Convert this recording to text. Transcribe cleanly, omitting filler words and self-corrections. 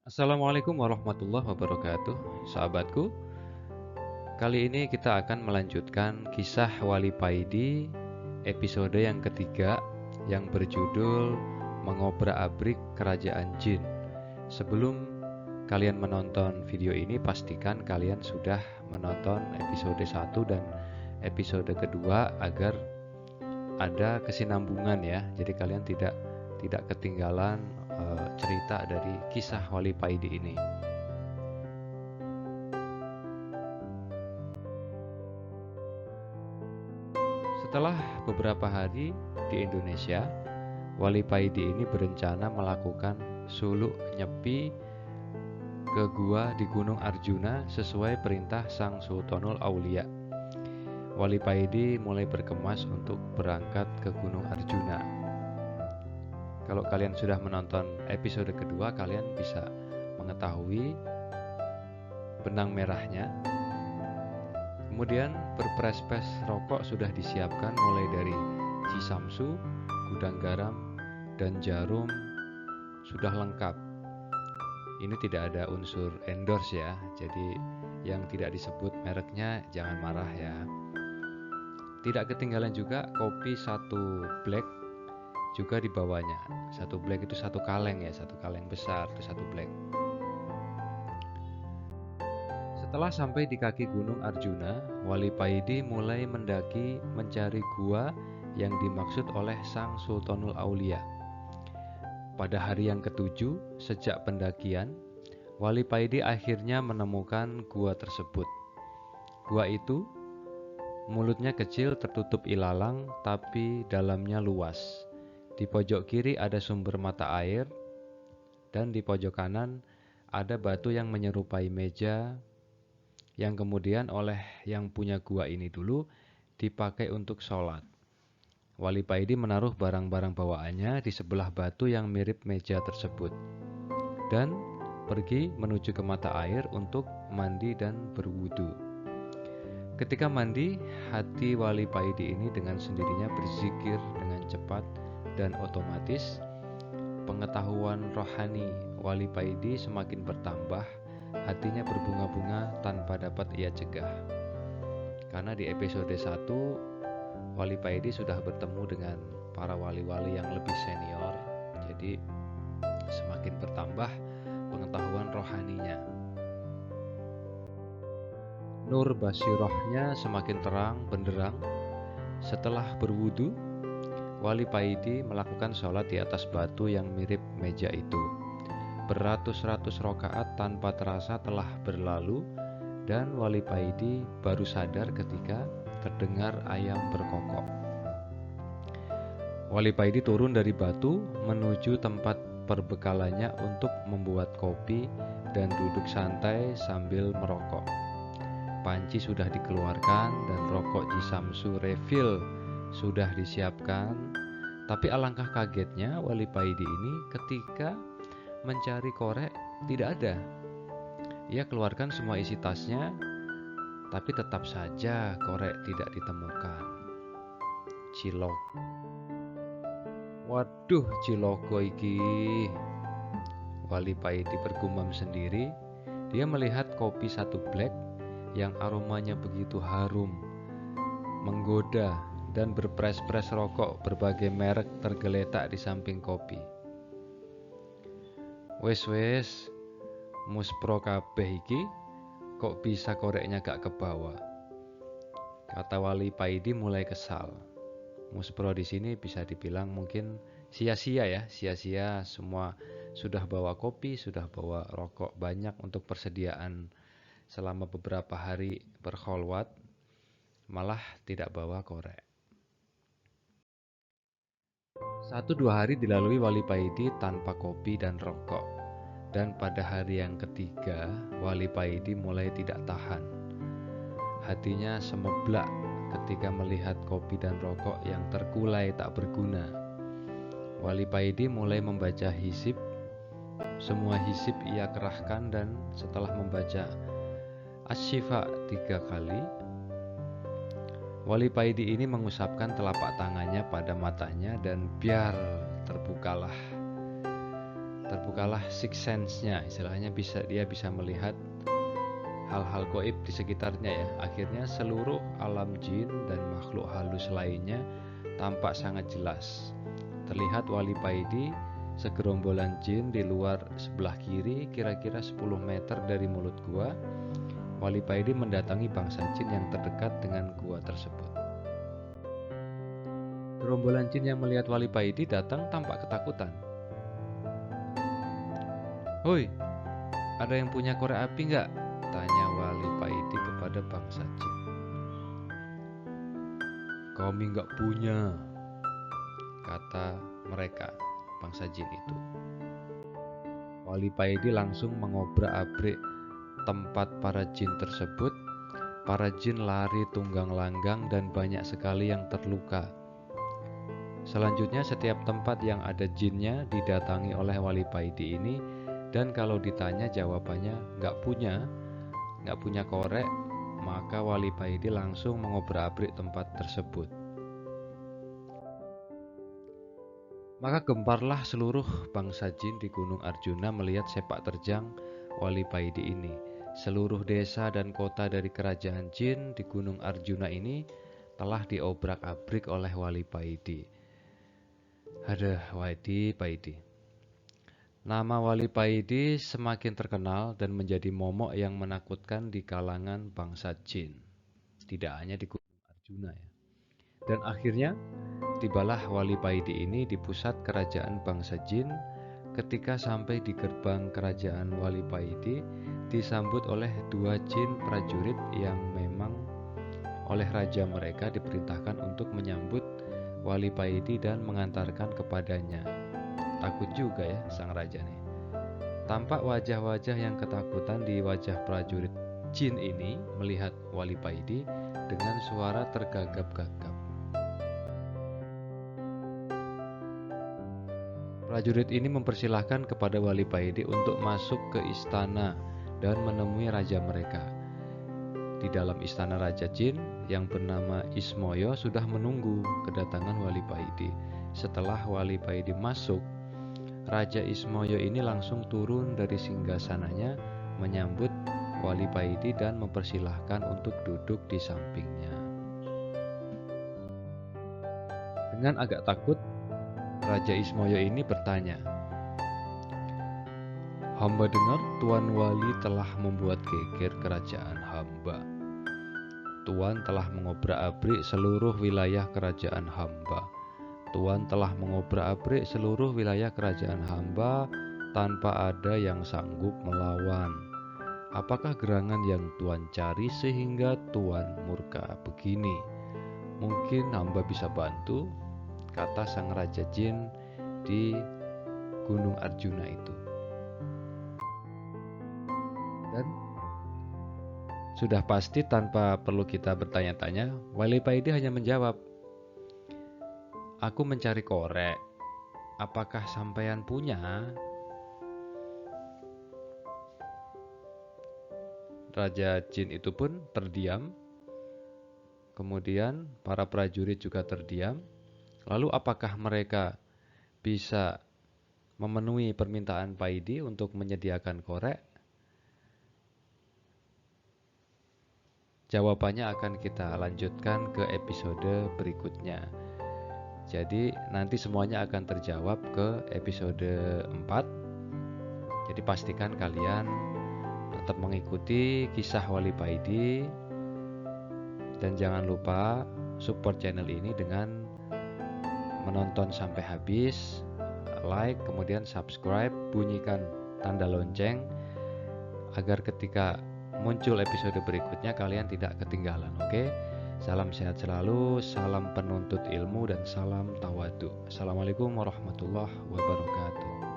Assalamualaikum warahmatullahi wabarakatuh, sahabatku. Kali ini kita akan melanjutkan kisah Wali Paidi episode yang ketiga yang berjudul Mengobrak-abrik Kerajaan Jin. Sebelum kalian menonton video ini, pastikan kalian sudah menonton episode 1 dan episode kedua agar ada kesinambungan ya. Jadi kalian tidak ketinggalan cerita dari kisah Wali Paidi ini. Setelah beberapa hari di Indonesia, Wali Paidi ini berencana melakukan suluk nyepi ke gua di Gunung Arjuna sesuai perintah Sang Sultanul Aulia. Wali Paidi mulai berkemas untuk berangkat ke Gunung Arjuna. Kalau kalian sudah menonton episode kedua, kalian bisa mengetahui benang merahnya. Kemudian berpres-pres rokok sudah disiapkan mulai dari cisamsu, gudang garam, dan jarum sudah lengkap. Ini tidak ada unsur endorse ya, jadi yang tidak disebut mereknya jangan marah ya. Tidak ketinggalan juga kopi satu black juga dibawanya. Satu black itu satu kaleng ya, satu kaleng besar itu satu black. Setelah sampai di kaki Gunung Arjuna, Wali Paidi mulai mendaki mencari gua yang dimaksud oleh Sang Sultanul Aulia. Pada hari yang ketujuh sejak pendakian, Wali Paidi akhirnya menemukan gua tersebut. Gua itu mulutnya kecil tertutup ilalang tapi dalamnya luas. Di pojok kiri ada sumber mata air dan di pojok kanan ada batu yang menyerupai meja yang kemudian oleh yang punya gua ini dulu dipakai untuk sholat. Wali Paidi menaruh barang-barang bawaannya di sebelah batu yang mirip meja tersebut dan pergi menuju ke mata air untuk mandi dan berwudu. Ketika mandi, hati Wali Paidi ini dengan sendirinya berzikir dengan cepat dan otomatis pengetahuan rohani Wali Paidi semakin bertambah. Hatinya berbunga-bunga tanpa dapat ia cegah. Karena di episode 1 Wali Paidi sudah bertemu dengan para wali-wali yang lebih senior, jadi semakin bertambah pengetahuan rohaninya. Nur basirohnya semakin terang benderang. Setelah berwudu, Wali Paidi melakukan sholat di atas batu yang mirip meja itu. Beratus-ratus rakaat tanpa terasa telah berlalu dan Wali Paidi baru sadar ketika terdengar ayam berkokok. Wali Paidi turun dari batu menuju tempat perbekalannya untuk membuat kopi dan duduk santai sambil merokok. Panci sudah dikeluarkan dan rokok cisamsu refill sudah disiapkan. Tapi alangkah kagetnya Wali Paidi ini ketika mencari korek tidak ada. Ia keluarkan semua isi tasnya, tapi tetap saja korek tidak ditemukan. Cilok. Waduh, ciloko iki. Wali Paidi bergumam sendiri. Dia melihat kopi satu black yang aromanya begitu harum, menggoda, dan berpres-pres rokok berbagai merek tergeletak di samping kopi. Wes, muspro kabeh iki, kok bisa koreknya gak ke bawah? Kata Wali Paidi mulai kesal. Muspro di sini bisa dibilang mungkin sia-sia ya, sia-sia semua sudah bawa kopi, sudah bawa rokok banyak untuk persediaan selama beberapa hari berkholwat, malah tidak bawa korek. 1-2 hari dilalui Wali Paidi tanpa kopi dan rokok. Dan pada hari yang ketiga, Wali Paidi mulai tidak tahan. Hatinya semeblak ketika melihat kopi dan rokok yang terkulai tak berguna. Wali Paidi mulai membaca hizib. Semua hizib ia kerahkan dan setelah membaca Asy-Syifa 3 kali, Wali Paidi ini mengusapkan telapak tangannya pada matanya dan biar terbukalah terbukalah sixth sense-nya, istilahnya dia bisa melihat hal-hal gaib di sekitarnya ya. Akhirnya seluruh alam jin dan makhluk halus lainnya tampak sangat jelas. Terlihat Wali Paidi segerombolan jin di luar sebelah kiri, kira-kira 10 meter dari mulut gua. Wali Paidi mendatangi bangsa jin yang terdekat dengan gua tersebut. Gerombolan jin yang melihat Wali Paidi datang tampak ketakutan. "Hoi, ada yang punya korek api nggak?" tanya Wali Paidi kepada bangsa jin. "Kami nggak punya," kata mereka, bangsa jin itu. Wali Paidi langsung mengobrak-abrik tempat para jin tersebut. Para jin lari tunggang langgang dan banyak sekali yang terluka. Selanjutnya setiap tempat yang ada jinnya didatangi oleh Wali Paidi ini, dan kalau ditanya jawabannya nggak punya korek, maka Wali Paidi langsung mengobrak-abrik tempat tersebut. Maka gemparlah seluruh bangsa jin di Gunung Arjuna melihat sepak terjang Wali Paidi ini. Seluruh desa dan kota dari kerajaan jin di Gunung Arjuna ini telah diobrak-abrik oleh Wali Paidi. Aduh, Wali Paidi. Nama Wali Paidi semakin terkenal dan menjadi momok yang menakutkan di kalangan bangsa jin. Tidak hanya di Gunung Arjuna ya. Dan akhirnya tibalah Wali Paidi ini di pusat kerajaan bangsa jin. Ketika sampai di gerbang kerajaan Wali Paidi, disambut oleh 2 jin prajurit yang memang oleh raja mereka diperintahkan untuk menyambut Wali Paidi dan mengantarkan kepadanya. Takut juga ya sang raja nih. Tampak wajah-wajah yang ketakutan di wajah prajurit jin ini melihat Wali Paidi dengan suara tergagap-gagap. Prajurit ini mempersilahkan kepada Wali Paidi untuk masuk ke istana dan menemui raja mereka. Di dalam istana Raja Jin yang bernama Ismoyo sudah menunggu kedatangan Wali Paidi. Setelah Wali Paidi masuk, Raja Ismoyo ini langsung turun dari singgasananya menyambut Wali Paidi dan mempersilahkan untuk duduk di sampingnya. Dengan agak takut, Raja Ismoyo ini bertanya, "Hamba dengar Tuan Wali telah membuat geger kerajaan hamba. Tuan telah mengobrak-abrik seluruh wilayah kerajaan hamba. Tuan telah mengobrak-abrik seluruh wilayah kerajaan hamba tanpa ada yang sanggup melawan. Apakah gerangan yang Tuan cari sehingga Tuan murka begini? Mungkin hamba bisa bantu," kata sang Raja Jin di Gunung Arjuna itu. Dan sudah pasti tanpa perlu kita bertanya-tanya, Wali Paidi hanya menjawab, "Aku mencari korek. Apakah sampean punya?" Raja Jin itu pun terdiam. Kemudian para prajurit juga terdiam. Lalu apakah mereka bisa memenuhi permintaan Paidi untuk menyediakan korek? Jawabannya akan kita lanjutkan ke episode berikutnya. Jadi nanti semuanya akan terjawab ke episode 4. Jadi pastikan kalian tetap mengikuti kisah Wali Paidi. Dan jangan lupa support channel ini dengan menonton sampai habis, like, kemudian subscribe, bunyikan tanda lonceng agar ketika muncul episode berikutnya kalian tidak ketinggalan. Oke? Salam sehat selalu, salam penuntut ilmu dan salam tawadu. Assalamualaikum warahmatullahi wabarakatuh.